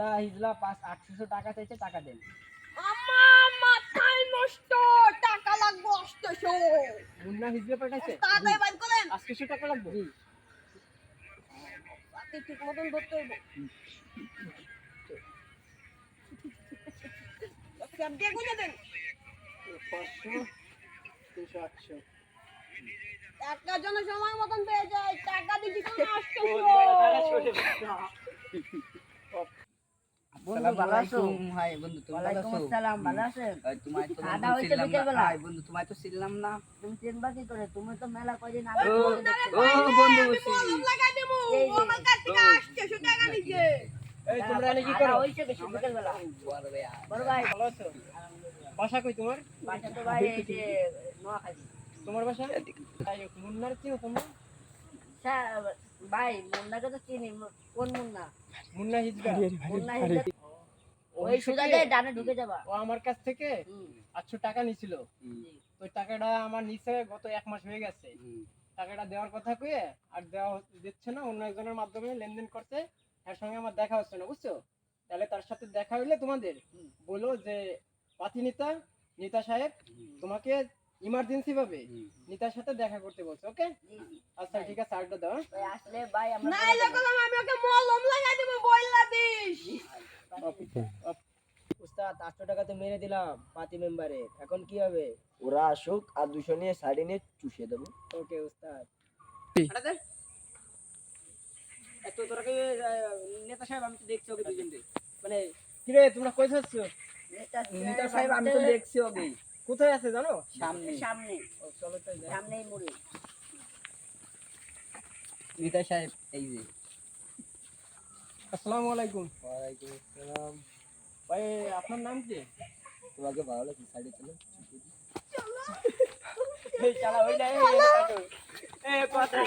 হিজলা 800 টাকা চাইছে, টাকা দেন। আমার মাথায় নষ্ট, টাকা লাগবে 800। মুন্না হিজলা পাঠাইছে, তাড়াতাড়ি বাইর করেন। 800 টাকা লাগবে। জি, আপনি ঠিক মতন ধরতে হইব। ক্যাপ দিয়ে গুনে দেন। 500 300 800। একটা জন সময় মতন পেয়ে যায়, টাকা দিছি তো 800। বন্ধু ভালো আছো? হাই বন্ধু, তুমি ভালো ওয়ালাইকুম আছো? আসসালাম, ভালো আছেন? তোমায় তো খাওয়া বন্ধু হয়েছে চিনলাম না। বিকেলবেলা? হাই বন্ধু, তোমায় তো চিনলাম না। তুমি চিনবা কি করে? তুমি তো মেলা কয়দিন আগে ও তোমাকে দেখতে ও পাই। বন্ধু আমি বসি। মলম লাগাই দেবো। এই যে। আমার কাছ থেকে 800 টাকা নিছে। এই তোমরা এনে কি খাওয়া করো? হয়েছে বেশি বিকেলবেলা? বড় ভাই, বড় ভাই, ভালো আছো? বাসা কই তোমার? বাসা তো ভাই এই যে নোয়াখালী। তোমার বাসা? তাই মুন্নার চিনো তোমরা? ভাই মুন্নাকে তো চিনি। কোন মুন্না? মুন্না হিজলা। মুন্না হিজলা। ওই ওই সোজা থেকে দিয়ে ডানে ঢুকে যাবা। ও আমার কাছ থেকে হুম, 800 টাকা নিছিল। জি। তো ওই টাকাটা আমার নিচে গত 1 মাস হয়ে গেছে। টাকাটা দেওয়ার কথা কয়ে আর দিচ্ছে না, অন্য একজনের মাধ্যমে লেনদেন করছে। এর সঙ্গে আমার দেখা হচ্ছে না, বুঝছো? তাহলে তার সাথে দেখা হইলে তোমাদের বলো যে পাতি নেতা সাহেব তোমাকে ইমার্জেন্সি ভাবে নেতার সাথে দেখা করতে বলছে। ওকে, জি, জি। আচ্ছা ঠিক আছে, আরেকটা দাও। ভাই আসলে ভাই আমরা নাইলে কলম আমি ওকে মলম লাগাই দেবো, বইলা দিস। উস্তাদ 800 টাকা তো মেরে দিলাম পার্টি মেম্বারে, এখন কি হবে? ওরা আসুক আর 200 নিয়ে শাড়ি নিয়ে চুষিয়ে দেবো। ওকে উস্তাদ। এত তোরা কি নেতা সাহেব, আমি তো দেখছি ওকে দুজনকে। মানে কি রে, তোমরা কই যাচ্ছ? নেতা সাহেব আমি তো দেখছি ওকে কোথায় আছে জানো? সামনে। সামনে ও, চলো তাই যাই। সামনেই মুড়ি। নেতা সাহেব এই যে। আসসালামু আলাইকুম। ওয়ালাইকুম আসসালাম। ভাই আপনার নাম কি? তোমাকে ভালো লাগে শাড়ি চলো। এই চালা, ওই না, এই কথা